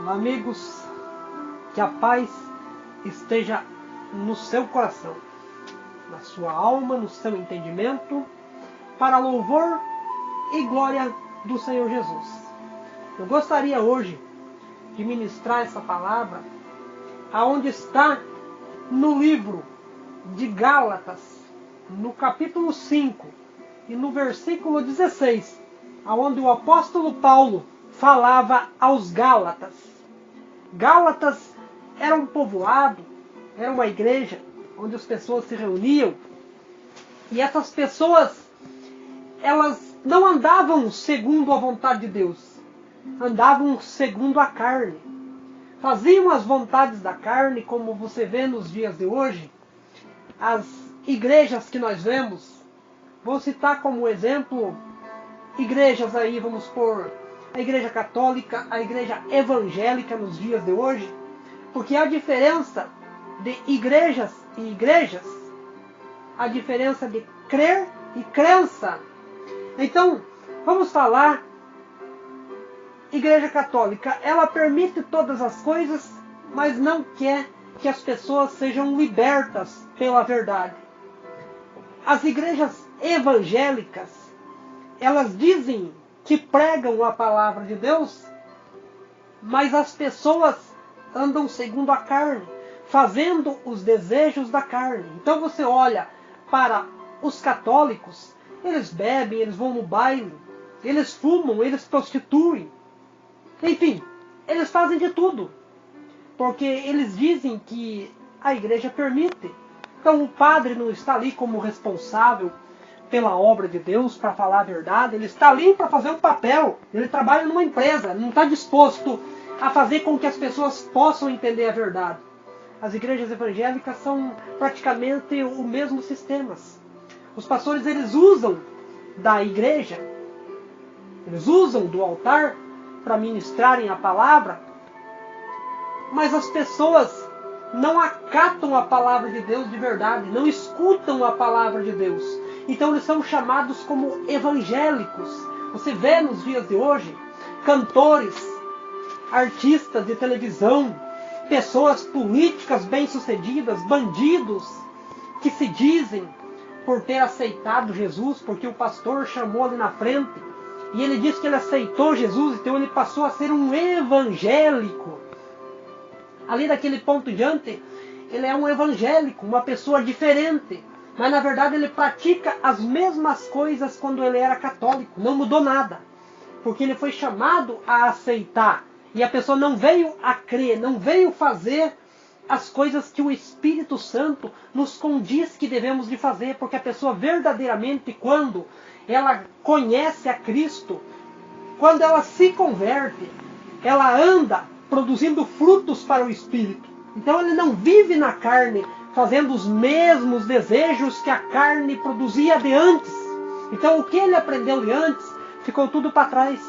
Olá, amigos, que a paz esteja no seu coração, na sua alma, no seu entendimento, para louvor e glória do Senhor Jesus. Eu gostaria hoje de ministrar essa palavra aonde está no livro de Gálatas, no capítulo 5 e no versículo 16, aonde o apóstolo Paulo falava aos Gálatas. Gálatas era um povoado, era uma igreja onde as pessoas se reuniam, e essas pessoas, elas não andavam segundo a vontade de Deus, andavam segundo a carne, faziam as vontades da carne, como você vê nos dias de hoje. As igrejas que nós vemos, vou citar como exemplo igrejas aí, vamos pôr a igreja católica, a igreja evangélica nos dias de hoje, porque a diferença de igrejas e igrejas, a diferença de crer e crença. Então, vamos falar, igreja católica, ela permite todas as coisas, mas não quer que as pessoas sejam libertas pela verdade. As igrejas evangélicas, elas dizem que pregam a palavra de Deus, mas as pessoas andam segundo a carne, fazendo os desejos da carne. Então você olha para os católicos, eles bebem, eles vão no baile, eles fumam, eles prostituem. Enfim, eles fazem de tudo, porque eles dizem que a igreja permite. Então o padre não está ali como responsável pela obra de Deus, para falar a verdade. Ele está ali para fazer um papel. Ele trabalha numa empresa, não está disposto a fazer com que as pessoas possam entender a verdade. As igrejas evangélicas são praticamente o mesmo sistema. Os pastores, eles usam da igreja, eles usam do altar para ministrarem a palavra, mas as pessoas não acatam a palavra de Deus de verdade, não escutam a palavra de Deus. Então eles são chamados como evangélicos. Você vê nos dias de hoje cantores, artistas de televisão, pessoas políticas bem-sucedidas, bandidos, que se dizem por ter aceitado Jesus, porque o pastor chamou ali na frente, e ele disse que ele aceitou Jesus, então ele passou a ser um evangélico. Ali daquele ponto em diante, ele é um evangélico, uma pessoa diferente. Mas na verdade ele pratica as mesmas coisas quando ele era católico. Não mudou nada. Porque ele foi chamado a aceitar. E a pessoa não veio a crer, não veio fazer as coisas que o Espírito Santo nos condiz que devemos de fazer. Porque a pessoa verdadeiramente, quando ela conhece a Cristo, quando ela se converte, ela anda produzindo frutos para o Espírito. Então ele não vive na carne, fazendo os mesmos desejos que a carne produzia de antes. Então o que ele aprendeu de antes ficou tudo para trás.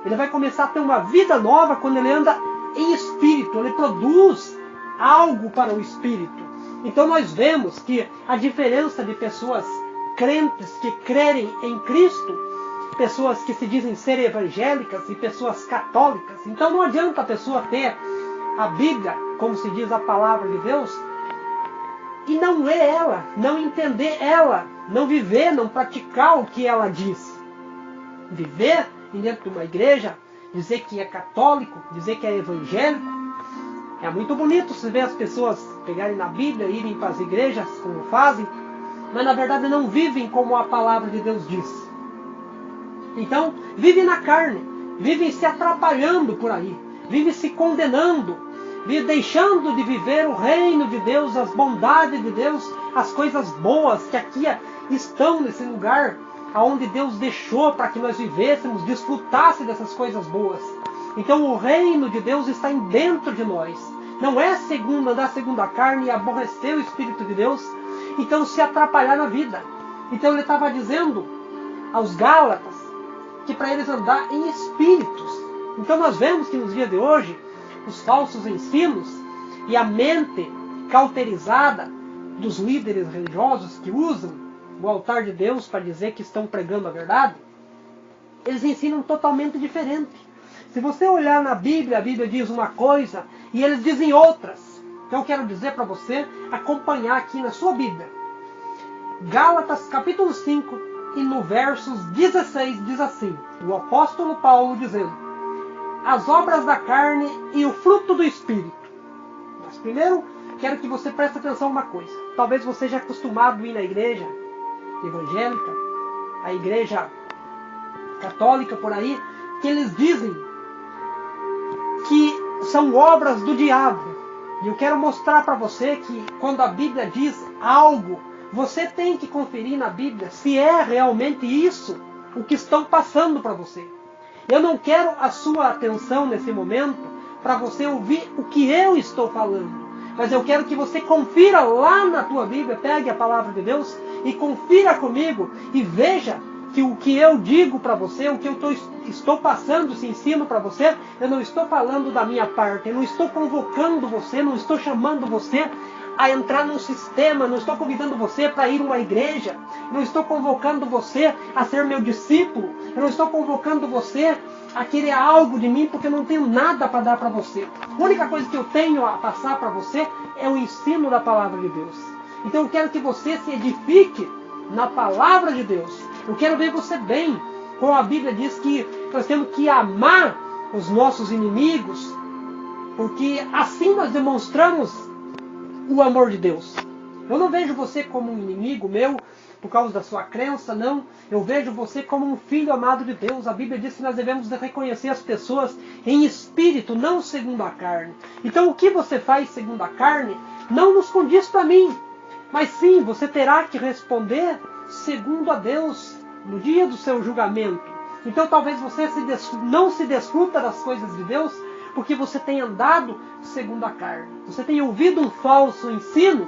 Ele vai começar a ter uma vida nova quando ele anda em espírito. Ele produz algo para o espírito. Então nós vemos que a diferença de pessoas crentes que crerem em Cristo, pessoas que se dizem ser evangélicas e pessoas católicas. Então não adianta a pessoa ter a Bíblia, como se diz a palavra de Deus, e não ler ela, não entender ela, não viver, não praticar o que ela diz. Viver dentro de uma igreja, dizer que é católico, dizer que é evangélico, é muito bonito se ver as pessoas pegarem na Bíblia, irem para as igrejas como fazem, mas na verdade não vivem como a palavra de Deus diz. Então, vivem na carne, vivem se atrapalhando por aí, vivem se condenando, deixando de viver o reino de Deus, as bondades de Deus, as coisas boas que aqui estão nesse lugar, aonde Deus deixou para que nós vivêssemos, desfrutasse dessas coisas boas. Então o reino de Deus está dentro de nós. Não é andar segundo a carne e aborrecer o Espírito de Deus, então se atrapalhar na vida. Então ele estava dizendo aos Gálatas que para eles andar em espíritos. Então nós vemos que nos dias de hoje, os falsos ensinos e a mente cauterizada dos líderes religiosos que usam o altar de Deus para dizer que estão pregando a verdade, eles ensinam totalmente diferente. Se você olhar na Bíblia, a Bíblia diz uma coisa e eles dizem outras. Então eu quero dizer para você acompanhar aqui na sua Bíblia. Gálatas capítulo 5 e no versos 16 diz assim, o apóstolo Paulo dizendo, as obras da carne e o fruto do Espírito. Mas primeiro, quero que você preste atenção a uma coisa. Talvez você já acostumado a ir na igreja evangélica, a igreja católica por aí, que eles dizem que são obras do diabo. E eu quero mostrar para você que quando a Bíblia diz algo, você tem que conferir na Bíblia se é realmente isso o que estão passando para você. Eu não quero a sua atenção nesse momento para você ouvir o que eu estou falando. Mas eu quero que você confira lá na tua Bíblia, pegue a palavra de Deus e confira comigo e veja que o que eu digo para você, o que eu estou passando, se ensino para você, eu não estou falando da minha parte, eu não estou convocando você, não estou chamando você a entrar num sistema, não estou convidando você para ir a uma igreja, não estou convocando você a ser meu discípulo, eu não estou convocando você a querer algo de mim, porque eu não tenho nada para dar para você. A única coisa que eu tenho a passar para você é o ensino da palavra de Deus. Então eu quero que você se edifique na palavra de Deus. Eu quero ver você bem, como a Bíblia diz que nós temos que amar os nossos inimigos, porque assim nós demonstramos o amor de Deus. Eu não vejo você como um inimigo meu por causa da sua crença, não. Eu vejo você como um filho amado de Deus. A Bíblia diz que nós devemos reconhecer as pessoas em espírito, não segundo a carne. Então o que você faz segundo a carne não nos condiz para mim, mas sim, você terá que responder segundo a Deus no dia do seu julgamento. Então talvez você não se desfruta das coisas de Deus porque você tem andado segundo a carne. Você tem ouvido um falso ensino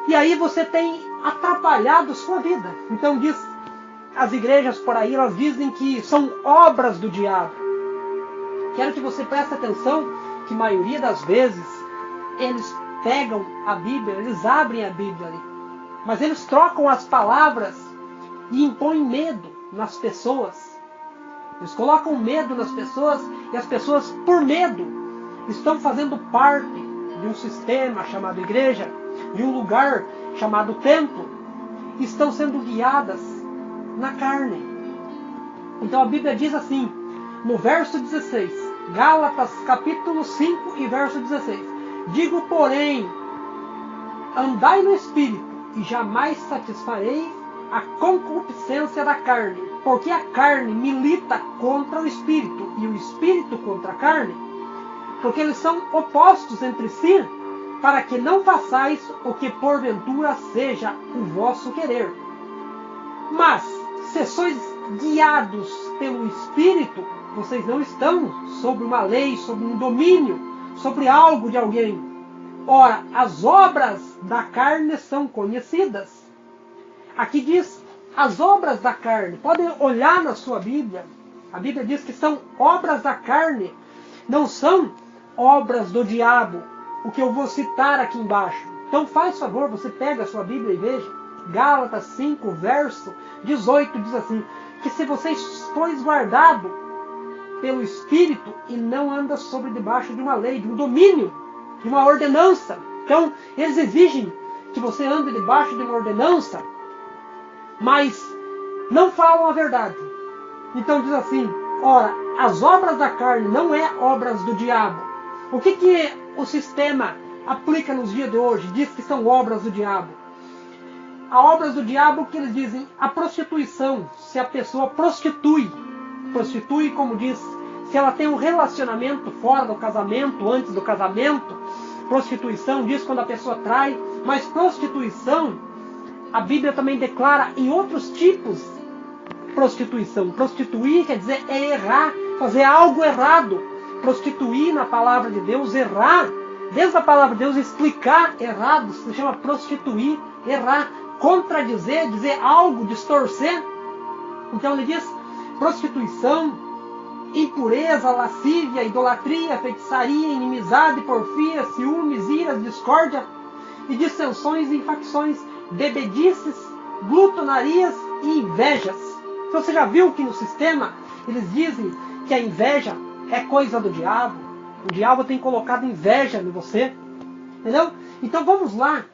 e aí você tem atrapalhado sua vida. Então diz, as igrejas por aí, elas dizem que são obras do diabo. Quero que você preste atenção que a maioria das vezes eles pegam a Bíblia, eles abrem a Bíblia ali, mas eles trocam as palavras e impõem medo nas pessoas. Eles colocam medo nas pessoas e as pessoas, por medo, estão fazendo parte de um sistema chamado igreja, de um lugar chamado templo, e estão sendo guiadas na carne. Então a Bíblia diz assim, no verso 16, Gálatas capítulo 5 e verso 16, digo, porém, andai no Espírito e jamais satisfareis a concupiscência da carne, porque a carne milita contra o Espírito e o Espírito contra a carne, porque eles são opostos entre si, para que não façais o que porventura seja o vosso querer. Mas, se sois guiados pelo Espírito, vocês não estão sob uma lei, sob um domínio, sobre algo de alguém. Ora, as obras da carne são conhecidas. Aqui diz as obras da carne. Podem olhar na sua Bíblia. A Bíblia diz que são obras da carne. Não são obras do diabo. O que eu vou citar aqui embaixo. Então faz favor, você pega a sua Bíblia e veja. Gálatas 5, verso 18 diz assim, que se vocês sois guardado pelo Espírito e não anda sobre debaixo de uma lei, de um domínio, de uma ordenança. Então eles exigem que você ande debaixo de uma ordenança, mas não falam a verdade. Então diz assim, ora, as obras da carne não é obras do diabo. O que o sistema aplica nos dias de hoje? Diz que são obras do diabo. A obras do diabo que eles dizem, a prostituição, se a pessoa prostitui como diz, se ela tem um relacionamento fora do casamento, antes do casamento, prostituição diz quando a pessoa trai, mas prostituição, a Bíblia também declara em outros tipos prostituição. Prostituir quer dizer é errar, fazer algo errado. Prostituir na palavra de Deus, errar, desde a palavra de Deus explicar errado, se chama prostituir, errar, contradizer, dizer algo, distorcer. Então ele diz prostituição, impureza, lascívia, idolatria, feitiçaria, inimizade, porfia, ciúmes, iras, discórdia e dissensões e facções, bebedices, glutonarias e invejas. Então você já viu que no sistema eles dizem que a inveja é coisa do diabo. O diabo tem colocado inveja em você. Entendeu? Então vamos lá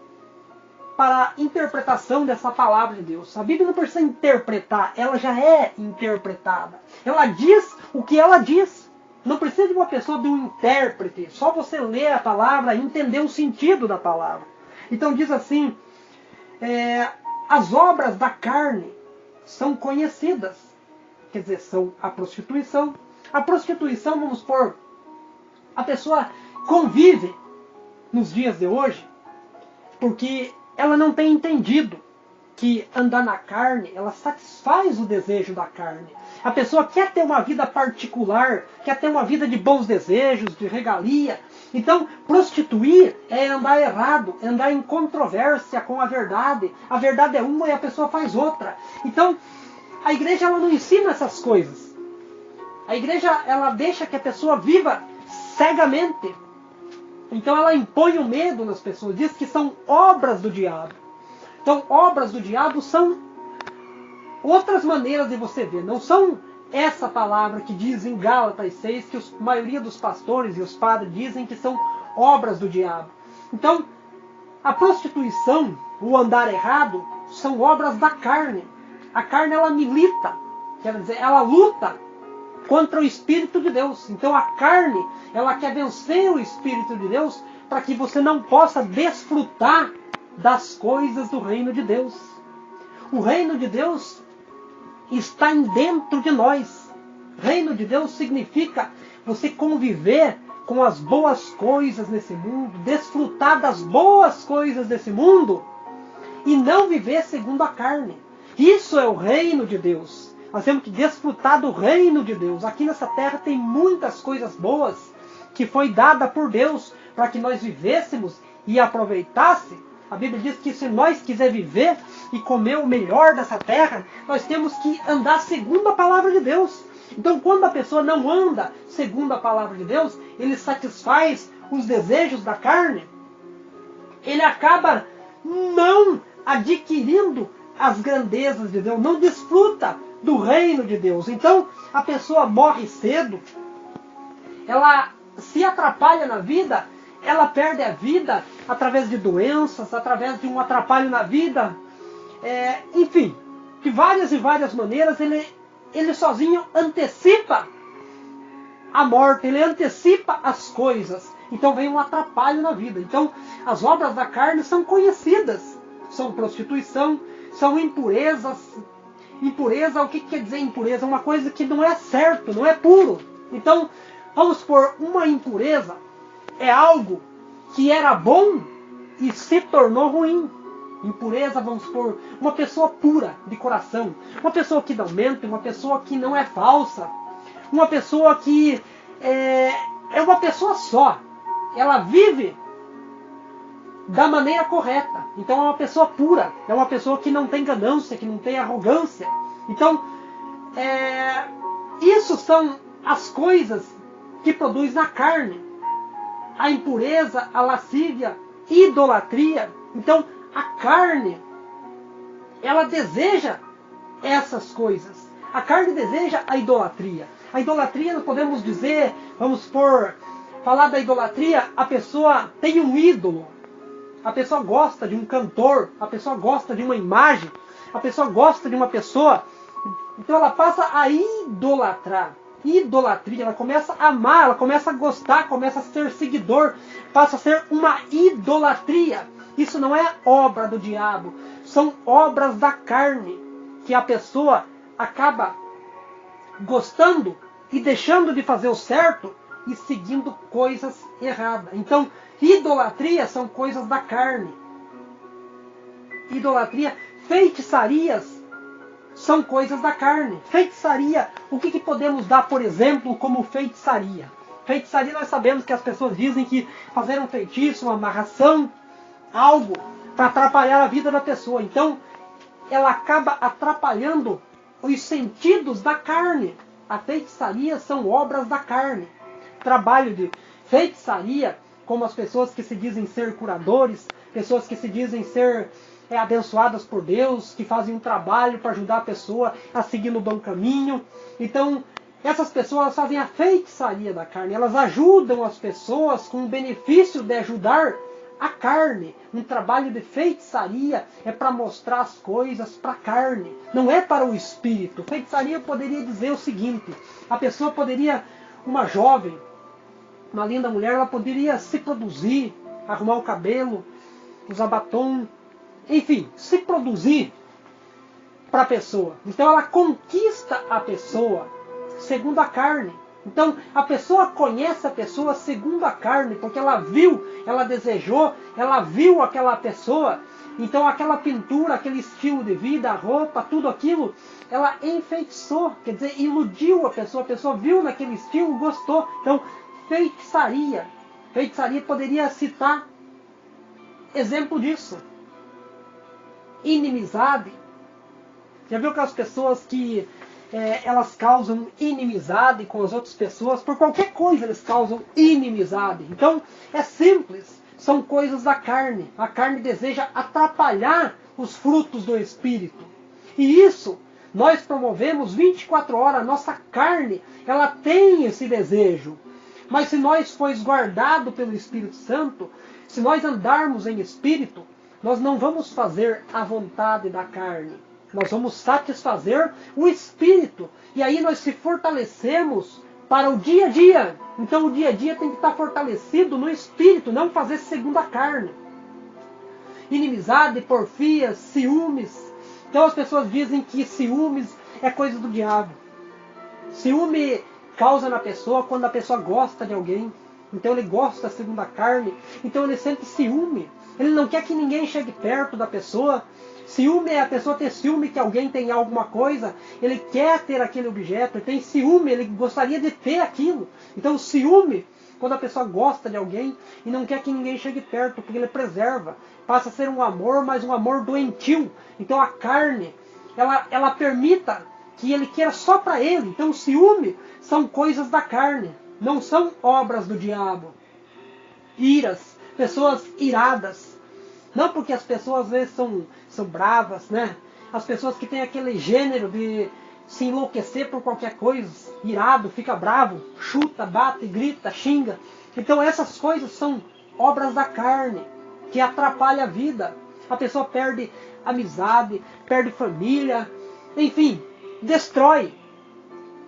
para a interpretação dessa palavra de Deus. A Bíblia não precisa interpretar, ela já é interpretada. Ela diz o que ela diz. Não precisa de uma pessoa, de um intérprete. Só você ler a palavra e entender o sentido da palavra. Então diz assim, as obras da carne são conhecidas. Quer dizer, são a prostituição. A prostituição, vamos supor, a pessoa convive nos dias de hoje porque ela não tem entendido que andar na carne, ela satisfaz o desejo da carne. A pessoa quer ter uma vida particular, quer ter uma vida de bons desejos, de regalia. Então, prostituir é andar errado, é andar em controvérsia com a verdade. A verdade é uma e a pessoa faz outra. Então, a igreja ela não ensina essas coisas. A igreja ela deixa que a pessoa viva cegamente. Então ela impõe o medo nas pessoas, diz que são obras do diabo. Então, obras do diabo são outras maneiras de você ver. Não são essa palavra que diz em Gálatas 6, que a maioria dos pastores e os padres dizem que são obras do diabo. Então, a prostituição, o andar errado, são obras da carne. A carne, ela milita, quer dizer, ela luta contra o Espírito de Deus. Então, a carne, ela quer vencer o Espírito de Deus para que você não possa desfrutar das coisas do reino de Deus. O reino de Deus está dentro de nós. Reino de Deus significa você conviver com as boas coisas nesse mundo, desfrutar das boas coisas desse mundo e não viver segundo a carne. Isso é o reino de Deus. Nós temos que desfrutar do reino de Deus. Aqui nessa terra tem muitas coisas boas que foi dada por Deus para que nós vivêssemos e aproveitássemos. A Bíblia diz que se nós quiser viver e comer o melhor dessa terra, nós temos que andar segundo a palavra de Deus. Então, quando a pessoa não anda segundo a palavra de Deus, ele satisfaz os desejos da carne, ele acaba não adquirindo as grandezas de Deus, não desfruta do reino de Deus. Então, a pessoa morre cedo, ela se atrapalha na vida, ela perde a vida através de doenças, através de um atrapalho na vida, enfim, de várias e várias maneiras, ele sozinho antecipa a morte, ele antecipa as coisas. Então vem um atrapalho na vida. Então as obras da carne são conhecidas. São prostituição, são impurezas. Impureza, o que quer dizer impureza? Uma coisa que não é certo, não é puro. Então, vamos supor, uma impureza é algo que era bom e se tornou ruim. Impureza, vamos supor, uma pessoa pura de coração, uma pessoa que não mente, uma pessoa que não é falsa, uma pessoa que é uma pessoa só, ela vive da maneira correta. Então é uma pessoa pura, é uma pessoa que não tem ganância, que não tem arrogância. Então, isso são as coisas que produz na carne. A impureza, a lascívia, idolatria. Então, a carne, ela deseja essas coisas. A carne deseja a idolatria. A idolatria, nós podemos dizer, falar da idolatria, a pessoa tem um ídolo. A pessoa gosta de um cantor, a pessoa gosta de uma imagem, a pessoa gosta de uma pessoa. Então ela passa a idolatrar. Idolatria, ela começa a amar, ela começa a gostar, começa a ser seguidor, passa a ser uma idolatria. Isso não é obra do diabo, são obras da carne, que a pessoa acaba gostando e deixando de fazer o certo e seguindo coisas erradas. Então, idolatria são coisas da carne. Idolatria, feitiçarias são coisas da carne. Feitiçaria, o que podemos dar, por exemplo, como feitiçaria? Feitiçaria, nós sabemos que as pessoas dizem que fazer um feitiço, uma amarração, algo para atrapalhar a vida da pessoa. Então, ela acaba atrapalhando os sentidos da carne. A feitiçaria são obras da carne. Trabalho de feitiçaria, como as pessoas que se dizem ser curadores, pessoas que se dizem ser abençoadas por Deus, que fazem um trabalho para ajudar a pessoa a seguir no bom caminho. Então, Essas pessoas fazem a feitiçaria da carne. Elas ajudam as pessoas com o benefício de ajudar a carne. Um trabalho de feitiçaria é para mostrar as coisas para a carne. Não é para o espírito. Feitiçaria poderia dizer o seguinte. A pessoa poderia, uma jovem, uma linda mulher, ela poderia se produzir, arrumar o cabelo, usar batom, enfim, se produzir para a pessoa. Então ela conquista a pessoa segundo a carne. Então a pessoa conhece a pessoa segundo a carne, porque ela viu, ela desejou, ela viu aquela pessoa. Então aquela pintura, aquele estilo de vida, a roupa, tudo aquilo, ela enfeitiçou, quer dizer, iludiu a pessoa viu naquele estilo, gostou. Então feitiçaria. Feitiçaria poderia citar exemplo disso. Inimizade. Já viu aquelas pessoas que elas causam inimizade com as outras pessoas? Por qualquer coisa eles causam inimizade. Então é simples. São coisas da carne. A carne deseja atrapalhar os frutos do Espírito. E isso nós promovemos 24 horas. Nossa carne, ela tem esse desejo. Mas se nós formos guardados pelo Espírito Santo, se nós andarmos em Espírito, nós não vamos fazer a vontade da carne. Nós vamos satisfazer o Espírito. E aí nós se fortalecemos para o dia a dia. Então o dia a dia tem que estar fortalecido no Espírito, não fazer segundo a carne. Inimizade, porfias, ciúmes. Então as pessoas dizem que ciúmes é coisa do diabo. Ciúme causa na pessoa quando a pessoa gosta de alguém. Então ele gosta segundo a carne. Então ele sente ciúme. Ele não quer que ninguém chegue perto da pessoa. Ciúme é a pessoa ter ciúme que alguém tem alguma coisa. Ele quer ter aquele objeto. Ele tem ciúme, ele gostaria de ter aquilo. Então o ciúme, quando a pessoa gosta de alguém e não quer que ninguém chegue perto, porque ele preserva. Passa a ser um amor, mas um amor doentio. Então a carne, ela permita que ele queira só para ele. Então o ciúme são coisas da carne, não são obras do diabo. Iras, pessoas iradas. Não porque as pessoas às vezes são bravas, né? As pessoas que têm aquele gênero de se enlouquecer por qualquer coisa, irado, fica bravo, chuta, bate, grita, xinga. Então essas coisas são obras da carne, que atrapalham a vida. A pessoa perde amizade, perde família, enfim, destrói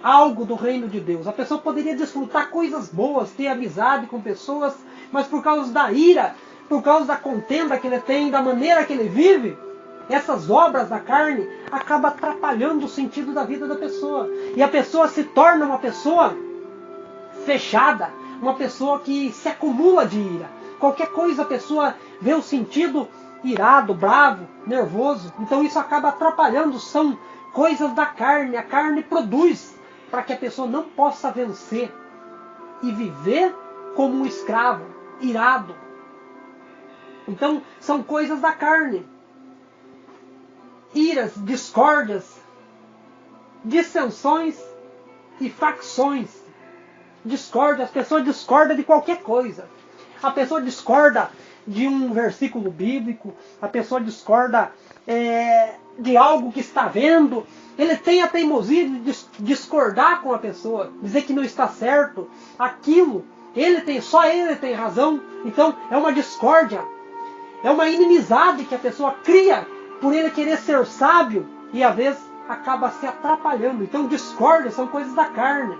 algo do reino de Deus. A pessoa poderia desfrutar coisas boas, ter amizade com pessoas, mas por causa da ira, por causa da contenda que ele tem, da maneira que ele vive, essas obras da carne acabam atrapalhando o sentido da vida da pessoa. E a pessoa se torna uma pessoa fechada, uma pessoa que se acumula de ira. Qualquer coisa a pessoa vê o sentido irado, bravo, nervoso. Então isso acaba atrapalhando, são coisas da carne. A carne produz para que a pessoa não possa vencer e viver como um escravo, irado. Então são coisas da carne. Iras, discórdias, dissensões e facções. Discórdia, as pessoas discordam de qualquer coisa. A pessoa discorda de um versículo bíblico, a pessoa discorda de algo que está vendo. Ele tem a teimosia de discordar com a pessoa, dizer que não está certo aquilo. Só ele tem razão. Então é uma discórdia, é uma inimizade que a pessoa cria por ele querer ser sábio e às vezes acaba se atrapalhando. Então discórdia são coisas da carne.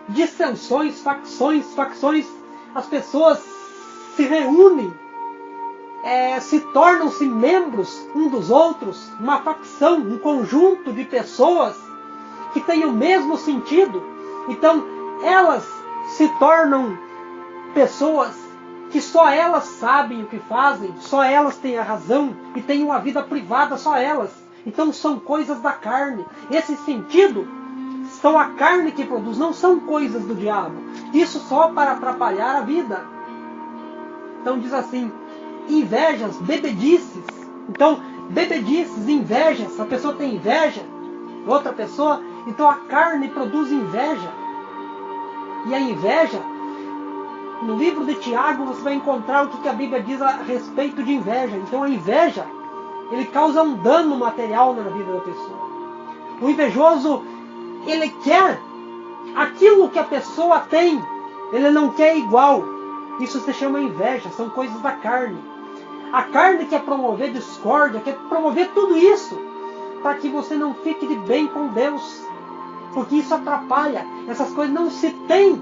Dissensões, facções, as pessoas se reúnem, se tornam-se membros um dos outros, uma facção, um conjunto de pessoas que têm o mesmo sentido. Então elas se tornam pessoas que só elas sabem o que fazem, só elas têm a razão e têm uma vida privada, só elas. Então são coisas da carne. Esse sentido são a carne que produz, não são coisas do diabo. Isso só para atrapalhar a vida. Então diz assim, invejas, bebedices. Então, bebedices, invejas, a pessoa tem inveja, outra pessoa, então a carne produz inveja. E a inveja, no livro de Tiago você vai encontrar o que a Bíblia diz a respeito de inveja. Então a inveja, ele causa um dano material na vida da pessoa. O invejoso ele quer aquilo que a pessoa tem, ele não quer igual. Isso se chama inveja, são coisas da carne. A carne quer promover discórdia, quer promover tudo isso, para que você não fique de bem com Deus. Porque isso atrapalha. Essas coisas não se têm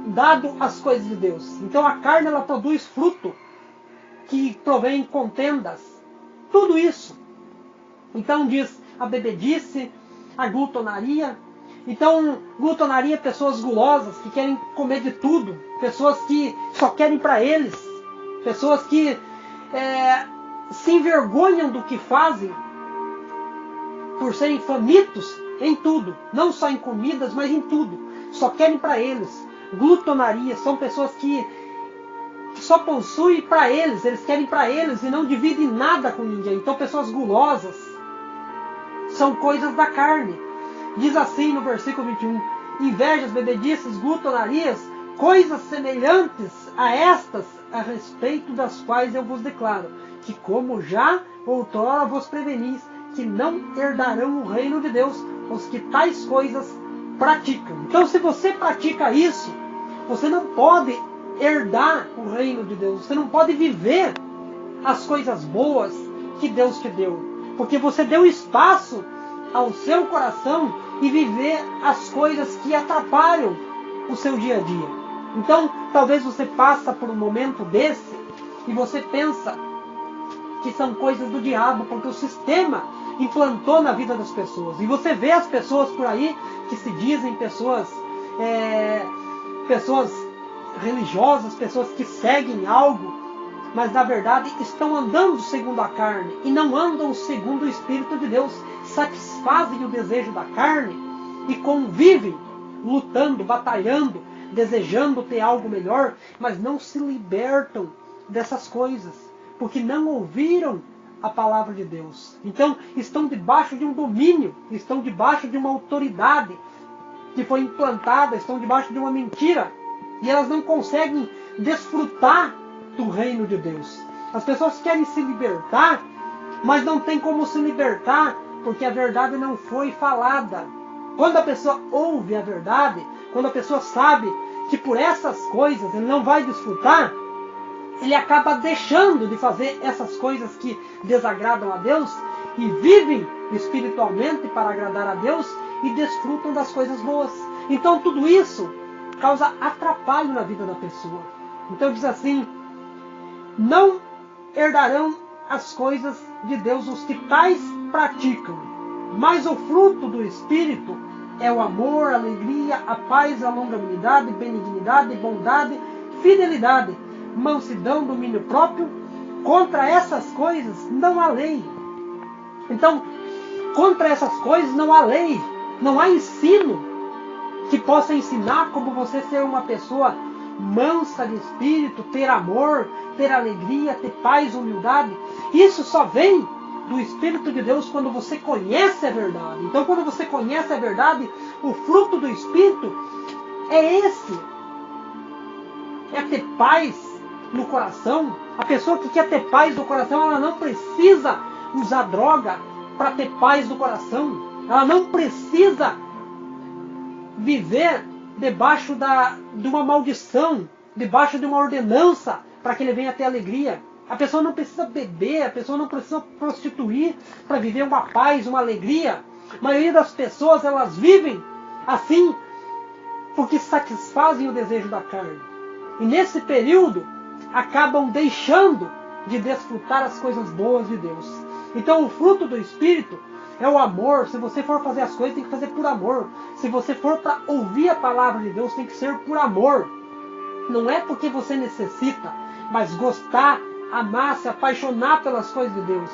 dado as coisas de Deus. Então a carne, ela produz fruto que provém contendas. Tudo isso. Então diz a bebedice, a glutonaria. Então, glutonaria é pessoas gulosas que querem comer de tudo. Pessoas que só querem para eles. Pessoas que se envergonham do que fazem por serem famintos em tudo. Não só em comidas, mas em tudo. Só querem para eles. Glutonaria são pessoas que só possuem para eles. Eles querem para eles e não dividem nada com ninguém. Então, pessoas gulosas são coisas da carne. Diz assim no versículo 21. Invejas, bebedices, glutonarias, coisas semelhantes a estas, a respeito das quais eu vos declaro, que como já outrora vos prevenis, que não herdarão o reino de Deus os que tais coisas praticam. Então, se você pratica isso, você não pode herdar o reino de Deus. Você não pode viver as coisas boas que Deus te deu. Porque você deu espaço ao seu coração e viver as coisas que atrapalham o seu dia a dia. Então, talvez você passa por um momento desse e você pensa que são coisas do diabo, porque o sistema implantou na vida das pessoas. E você vê as pessoas por aí que se dizem pessoas religiosas, pessoas que seguem algo, mas na verdade estão andando segundo a carne e não andam segundo o Espírito de Deus. Satisfazem o desejo da carne e convivem lutando, batalhando, desejando ter algo melhor, mas não se libertam dessas coisas, porque não ouviram a palavra de Deus. Então estão debaixo de um domínio, estão debaixo de uma autoridade que foi implantada, estão debaixo de uma mentira, e elas não conseguem desfrutar do reino de Deus. As pessoas querem se libertar, mas não tem como se libertar, porque a verdade não foi falada. Quando a pessoa ouve a verdade, quando a pessoa sabe que por essas coisas ele não vai desfrutar, ele acaba deixando de fazer essas coisas que desagradam a Deus e vivem espiritualmente para agradar a Deus e desfrutam das coisas boas. Então tudo isso causa atrapalho na vida da pessoa. Então diz assim: não herdarão as coisas de Deus os que tais praticam, mas o fruto do Espírito é o amor, a alegria, a paz, a longanimidade, benignidade, bondade, fidelidade, mansidão, domínio próprio. Contra essas coisas não há lei. Então, contra essas coisas não há lei, não há ensino que possa ensinar como você ser uma pessoa mansa de espírito, ter amor, ter alegria, ter paz, humildade. Isso só vem do Espírito de Deus quando você conhece a verdade. Então, quando você conhece a verdade, o fruto do Espírito é esse. É ter paz no coração. A pessoa que quer ter paz no coração, ela não precisa usar droga para ter paz no coração. Ela não precisa viver debaixo de uma maldição, debaixo de uma ordenança para que ele venha ter alegria. A pessoa não precisa beber, a pessoa não precisa prostituir para viver uma paz, uma alegria. A maioria das pessoas, elas vivem assim porque satisfazem o desejo da carne. E nesse período, acabam deixando de desfrutar as coisas boas de Deus. Então o fruto do Espírito é o amor. Se você for fazer as coisas, tem que fazer por amor. Se você for para ouvir a palavra de Deus, tem que ser por amor. Não é porque você necessita, mas gostar, amar, se apaixonar pelas coisas de Deus.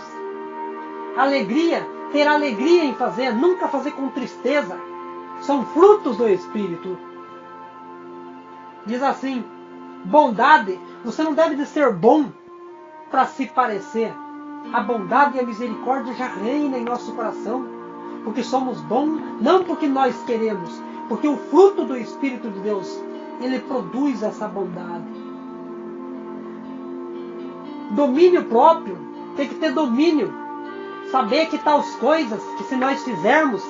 Alegria, ter alegria em fazer, nunca fazer com tristeza. São frutos do Espírito. Diz assim: bondade, você não deve de ser bom para se parecer. A bondade e a misericórdia já reinam em nosso coração, porque somos bons, não porque nós queremos, porque o fruto do Espírito de Deus, ele produz essa bondade. Domínio próprio, tem que ter domínio. Saber que tais coisas, que se nós fizermos,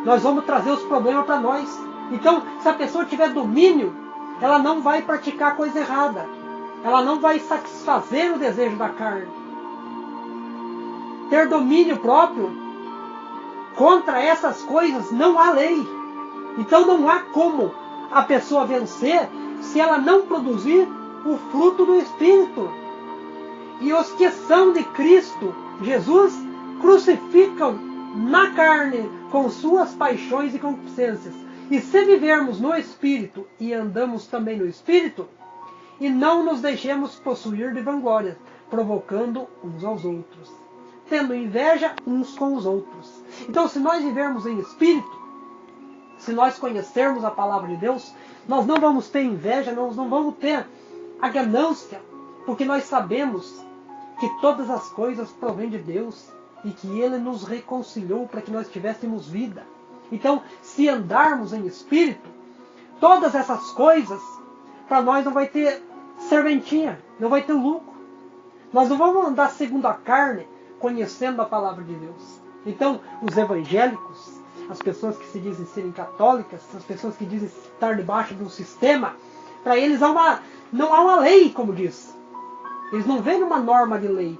nós vamos trazer os problemas para nós. Então, se a pessoa tiver domínio, ela não vai praticar coisa errada. Ela não vai satisfazer o desejo da carne. Ter domínio próprio, contra essas coisas não há lei. Então não há como a pessoa vencer se ela não produzir o fruto do Espírito. E os que são de Cristo Jesus crucificam na carne com suas paixões e concupiscências. E se vivermos no Espírito e andamos também no Espírito, e não nos deixemos possuir de vanglória, provocando uns aos outros, tendo inveja uns com os outros. Então, se nós vivermos em Espírito, se nós conhecermos a palavra de Deus, nós não vamos ter inveja, nós não vamos ter a ganância, porque nós sabemos que todas as coisas provêm de Deus e que Ele nos reconciliou para que nós tivéssemos vida. Então, se andarmos em Espírito, todas essas coisas, para nós não vai ter serventia, não vai ter lucro. Nós não vamos andar segundo a carne, conhecendo a palavra de Deus. Então, os evangélicos, as pessoas que se dizem serem católicas, as pessoas que dizem estar debaixo de um sistema, para eles não há uma lei, como diz. Eles não veem uma norma de lei.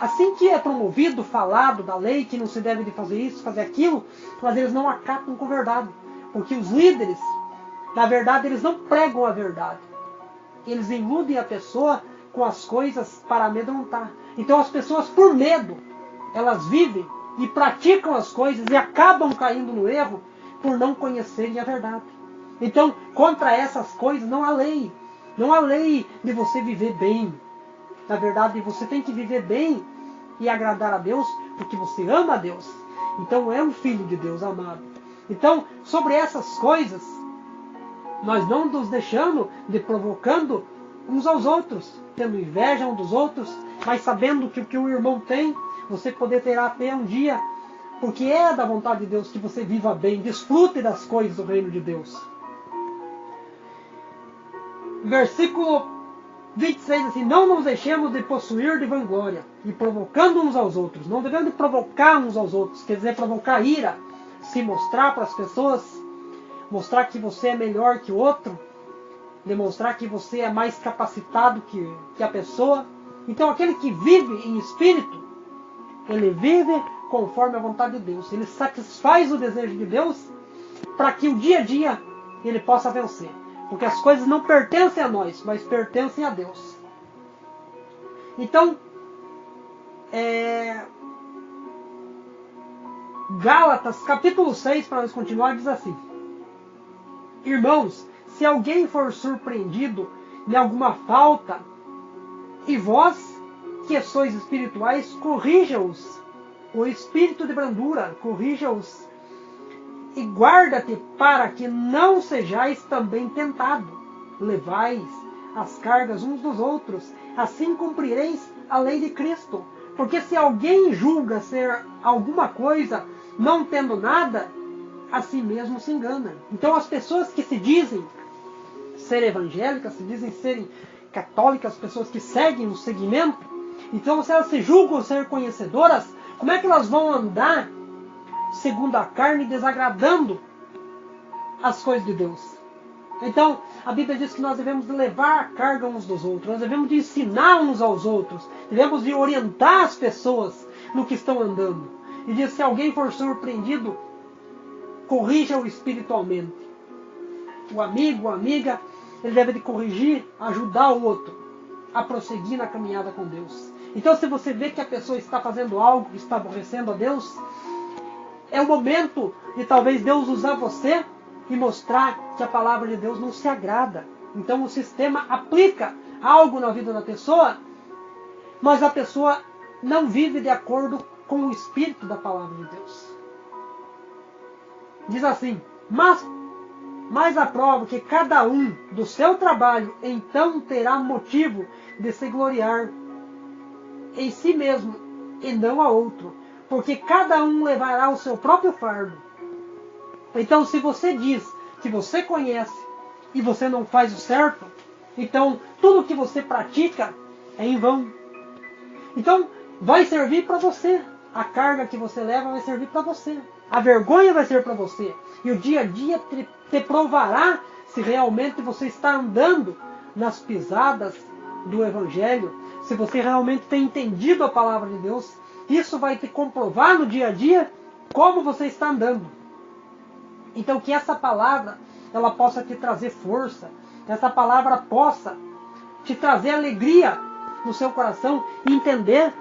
Assim que é promovido, falado da lei, que não se deve de fazer isso, fazer aquilo, mas eles não acatam com verdade. Porque os líderes, na verdade, eles não pregam a verdade. Eles iludem a pessoa com as coisas para amedrontar. Então as pessoas, por medo, elas vivem e praticam as coisas e acabam caindo no erro por não conhecerem a verdade. Então, contra essas coisas não há lei. Não há lei de você viver bem. Na verdade, você tem que viver bem e agradar a Deus porque você ama a Deus. Então é um filho de Deus amado. Então, sobre essas coisas, nós não nos deixamos de provocando uns aos outros, tendo inveja um dos outros, mas sabendo que o que o irmão tem, você poder ter até um dia, porque é da vontade de Deus que você viva bem, desfrute das coisas do reino de Deus. Versículo 26, assim, não nos deixemos de possuir de vanglória, e provocando uns aos outros. Não devemos de provocar uns aos outros, quer dizer, provocar ira, se mostrar para as pessoas, mostrar que você é melhor que o outro, demonstrar que você é mais capacitado que a pessoa. Então aquele que vive em espírito, ele vive conforme a vontade de Deus. Ele satisfaz o desejo de Deus para que o dia a dia ele possa vencer. Porque as coisas não pertencem a nós, mas pertencem a Deus. Então, Gálatas, capítulo 6, para nós continuar, diz assim: irmãos, se alguém for surpreendido em alguma falta, e vós, que sois espirituais, corrija-os. O espírito de brandura, corrija-os. E guarda-te para que não sejais também tentado. Levais as cargas uns dos outros, assim cumprireis a lei de Cristo. Porque se alguém julga ser alguma coisa, não tendo nada, a si mesmo se engana. Então as pessoas que se dizem ser evangélicas, se dizem serem católicas, pessoas que seguem o segmento, então se elas se julgam ser conhecedoras, como é que elas vão andar segundo a carne, desagradando as coisas de Deus? Então, a Bíblia diz que nós devemos de levar a carga uns dos outros, nós devemos de ensinar uns aos outros, devemos de orientar as pessoas no que estão andando. E diz, se alguém for surpreendido, corrija-o espiritualmente. O amigo, a amiga, ele deve de corrigir, ajudar o outro a prosseguir na caminhada com Deus. Então, se você vê que a pessoa está fazendo algo que está aborrecendo a Deus, é o momento de talvez Deus usar você e mostrar que a palavra de Deus não se agrada. Então o sistema aplica algo na vida da pessoa, mas a pessoa não vive de acordo com o espírito da palavra de Deus. Diz assim: mas aprovo que cada um do seu trabalho então terá motivo de se gloriar em si mesmo e não a outro, porque cada um levará o seu próprio fardo. Então, se você diz que você conhece e você não faz o certo, então tudo que você pratica é em vão. Então, vai servir para você. A carga que você leva vai servir para você. A vergonha vai ser para você. E o dia a dia te provará se realmente você está andando nas pisadas do Evangelho, se você realmente tem entendido a palavra de Deus. Isso vai te comprovar no dia a dia como você está andando. Então que essa palavra ela possa te trazer força, essa palavra possa te trazer alegria no seu coração e entender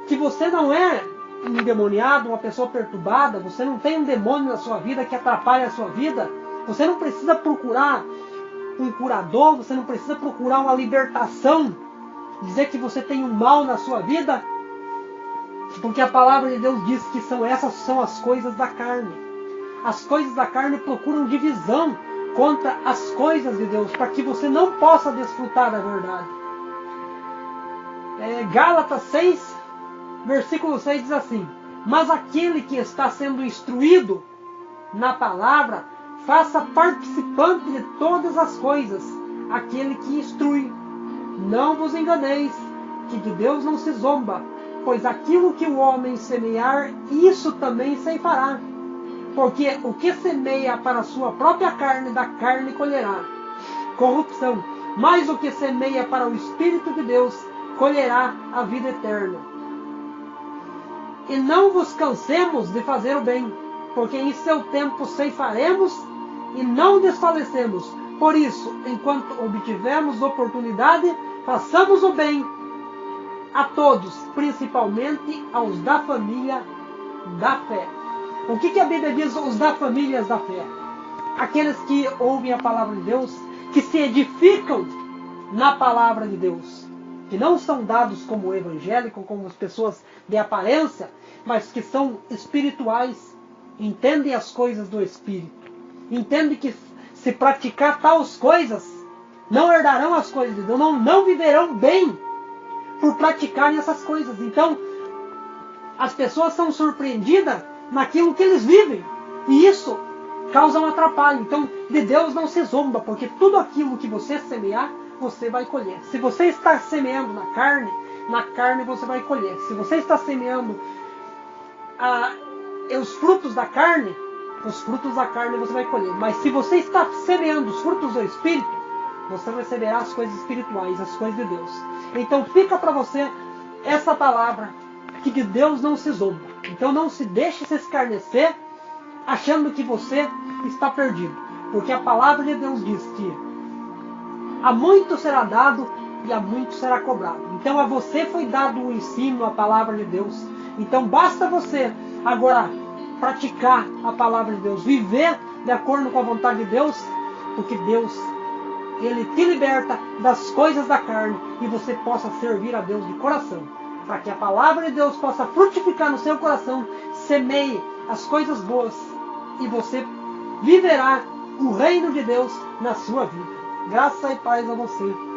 que você não é um endemoniado, uma pessoa perturbada, você não tem um demônio na sua vida que atrapalha a sua vida, você não precisa procurar um curador, você não precisa procurar uma libertação, dizer que você tem um mal na sua vida, porque a palavra de Deus diz que essas são as coisas da carne. As coisas da carne procuram divisão contra as coisas de Deus, para que você não possa desfrutar da verdade. Gálatas 6, versículo 6 diz assim: mas aquele que está sendo instruído na palavra, faça participante de todas as coisas aquele que instrui. Não vos enganeis, que de Deus não se zomba, pois aquilo que o homem semear, isso também ceifará. Porque o que semeia para a sua própria carne, da carne colherá corrupção. Mas o que semeia para o Espírito de Deus, colherá a vida eterna. E não vos cansemos de fazer o bem, porque em seu tempo ceifaremos e não desfalecemos. Por isso, enquanto obtivermos oportunidade, façamos o bem a todos, principalmente aos da família da fé. O que a Bíblia diz, os da família da fé? Aqueles que ouvem a palavra de Deus, que se edificam na palavra de Deus, que não são dados como evangélicos, como as pessoas de aparência, mas que são espirituais, entendem as coisas do Espírito, entendem que se praticar tais coisas, não herdarão as coisas de Deus, não viverão bem por praticarem essas coisas. Então, as pessoas são surpreendidas naquilo que eles vivem, e isso causa um atrapalho. Então, de Deus não se zomba, porque tudo aquilo que você semear, você vai colher. Se você está semeando na carne você vai colher. Se você está semeando os frutos da carne você vai colher. Mas se você está semeando os frutos do Espírito, você receberá as coisas espirituais, as coisas de Deus. Então fica para você essa palavra, que de Deus não se zomba. Então não se deixe se escarnecer achando que você está perdido, porque a palavra de Deus diz que a muito será dado e a muito será cobrado. Então a você foi dado o ensino, a palavra de Deus. Então basta você agora praticar a palavra de Deus, viver de acordo com a vontade de Deus, porque Deus, Ele te liberta das coisas da carne e você possa servir a Deus de coração, para que a palavra de Deus possa frutificar no seu coração, semeie as coisas boas e você viverá o reino de Deus na sua vida. Graça e paz a você.